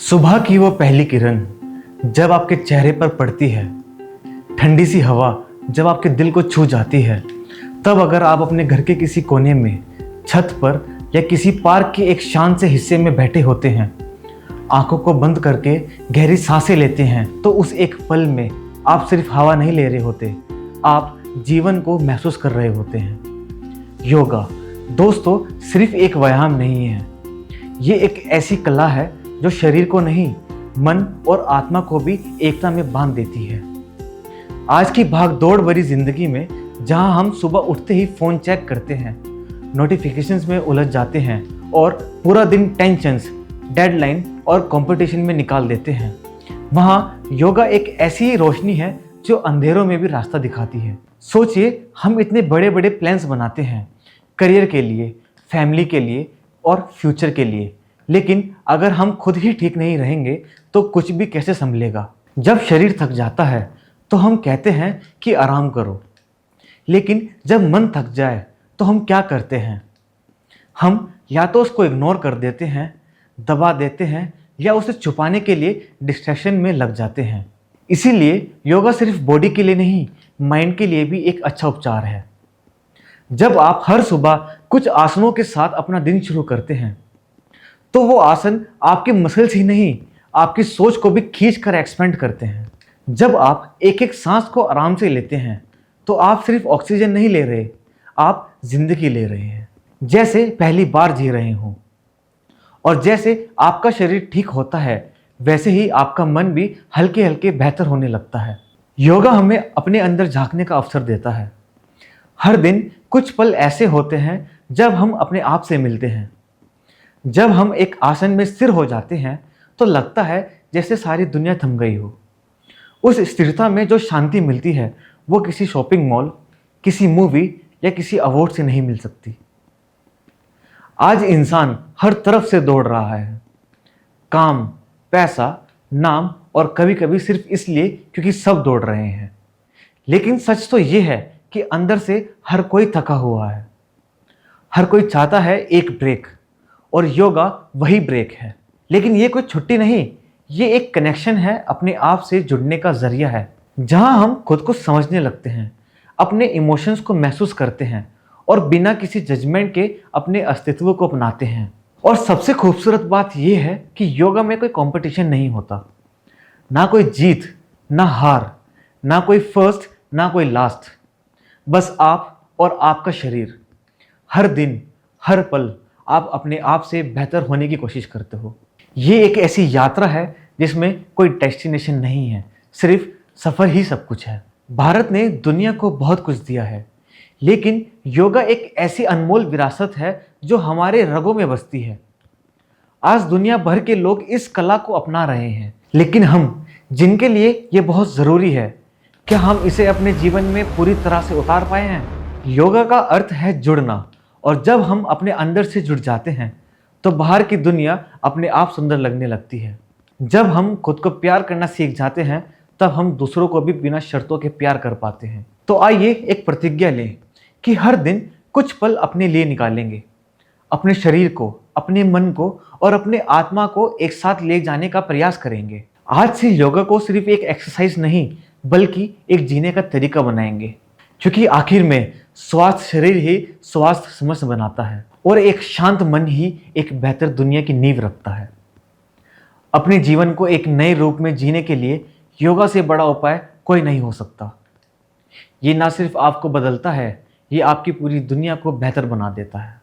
सुबह की वो पहली किरण जब आपके चेहरे पर पड़ती है, ठंडी सी हवा जब आपके दिल को छू जाती है, तब अगर आप अपने घर के किसी कोने में, छत पर या किसी पार्क के एक शांत से हिस्से में बैठे होते हैं, आंखों को बंद करके गहरी सांसें लेते हैं, तो उस एक पल में आप सिर्फ हवा नहीं ले रहे होते, आप जीवन को महसूस कर रहे होते हैं। योगा दोस्तों सिर्फ एक व्यायाम नहीं है, ये एक ऐसी कला है जो शरीर को नहीं, मन और आत्मा को भी एकता में बांध देती है। आज की भाग दौड़ भरी जिंदगी में जहां हम सुबह उठते ही फ़ोन चेक करते हैं, नोटिफिकेशंस में उलझ जाते हैं और पूरा दिन टेंशन्स, डेडलाइन और कंपटीशन में निकाल देते हैं, वहां योगा एक ऐसी रोशनी है जो अंधेरों में भी रास्ता दिखाती है। सोचिए, हम इतने बड़े बड़े प्लान्स बनाते हैं करियर के लिए, फैमिली के लिए और फ्यूचर के लिए, लेकिन अगर हम खुद ही ठीक नहीं रहेंगे तो कुछ भी कैसे संभलेगा। जब शरीर थक जाता है तो हम कहते हैं कि आराम करो, लेकिन जब मन थक जाए तो हम क्या करते हैं? हम या तो उसको इग्नोर कर देते हैं, दबा देते हैं, या उसे छुपाने के लिए डिस्ट्रैक्शन में लग जाते हैं। इसीलिए योगा सिर्फ बॉडी के लिए नहीं, माइंड के लिए भी एक अच्छा उपचार है। जब आप हर सुबह कुछ आसनों के साथ अपना दिन शुरू करते हैं, तो वो आसन आपके मसल्स ही नहीं, आपकी सोच को भी खींच कर एक्सपेंड करते हैं। जब आप एक एक सांस को आराम से लेते हैं, तो आप सिर्फ ऑक्सीजन नहीं ले रहे, आप जिंदगी ले रहे हैं, जैसे पहली बार जी रहे हों। और जैसे आपका शरीर ठीक होता है, वैसे ही आपका मन भी हल्के हल्के बेहतर होने लगता है। योगा हमें अपने अंदर झांकने का अवसर देता है। हर दिन कुछ पल ऐसे होते हैं जब हम अपने आप से मिलते हैं। जब हम एक आसन में स्थिर हो जाते हैं तो लगता है जैसे सारी दुनिया थम गई हो। उस स्थिरता में जो शांति मिलती है वो किसी शॉपिंग मॉल, किसी मूवी या किसी अवार्ड से नहीं मिल सकती। आज इंसान हर तरफ से दौड़ रहा है, काम, पैसा, नाम और कभी कभी सिर्फ इसलिए क्योंकि सब दौड़ रहे हैं। लेकिन सच तो ये है कि अंदर से हर कोई थका हुआ है, हर कोई चाहता है एक ब्रेक, और योगा वही ब्रेक है। लेकिन ये कोई छुट्टी नहीं, ये एक कनेक्शन है, अपने आप से जुड़ने का जरिया है, जहां हम खुद को समझने लगते हैं, अपने इमोशंस को महसूस करते हैं और बिना किसी जजमेंट के अपने अस्तित्व को अपनाते हैं। और सबसे खूबसूरत बात यह है कि योगा में कोई कंपटीशन नहीं होता, ना कोई जीत, ना हार, ना कोई फर्स्ट, ना कोई लास्ट, बस आप और आपका शरीर। हर दिन, हर पल आप अपने आप से बेहतर होने की कोशिश करते हो। ये एक ऐसी यात्रा है जिसमें कोई डेस्टिनेशन नहीं है, सिर्फ सफ़र ही सब कुछ है। भारत ने दुनिया को बहुत कुछ दिया है, लेकिन योगा एक ऐसी अनमोल विरासत है जो हमारे रगों में बसती है। आज दुनिया भर के लोग इस कला को अपना रहे हैं, लेकिन हम जिनके लिए ये बहुत ज़रूरी है, क्या हम इसे अपने जीवन में पूरी तरह से उतार पाए हैं? योगा का अर्थ है जुड़ना, और जब हम अपने अंदर से जुड़ जाते हैं तो बाहर की दुनिया अपने आप सुंदर लगने लगती है। जब हम खुद को प्यार करना सीख जाते हैं, तब हम दूसरों को भी बिना शर्तों के प्यार कर पाते हैं। तो आइए एक प्रतिज्ञा लें कि हर दिन कुछ पल अपने लिए निकालेंगे, अपने शरीर को, अपने मन को और अपने आत्मा को एक साथ ले जाने का प्रयास करेंगे। आज से योगा को सिर्फ एक एक्सरसाइज नहीं, बल्कि एक जीने का तरीका बनाएंगे, क्योंकि आखिर में स्वास्थ्य शरीर ही स्वास्थ्य समझ बनाता है, और एक शांत मन ही एक बेहतर दुनिया की नींव रखता है। अपने जीवन को एक नए रूप में जीने के लिए योगा से बड़ा उपाय कोई नहीं हो सकता। ये ना सिर्फ आपको बदलता है, ये आपकी पूरी दुनिया को बेहतर बना देता है।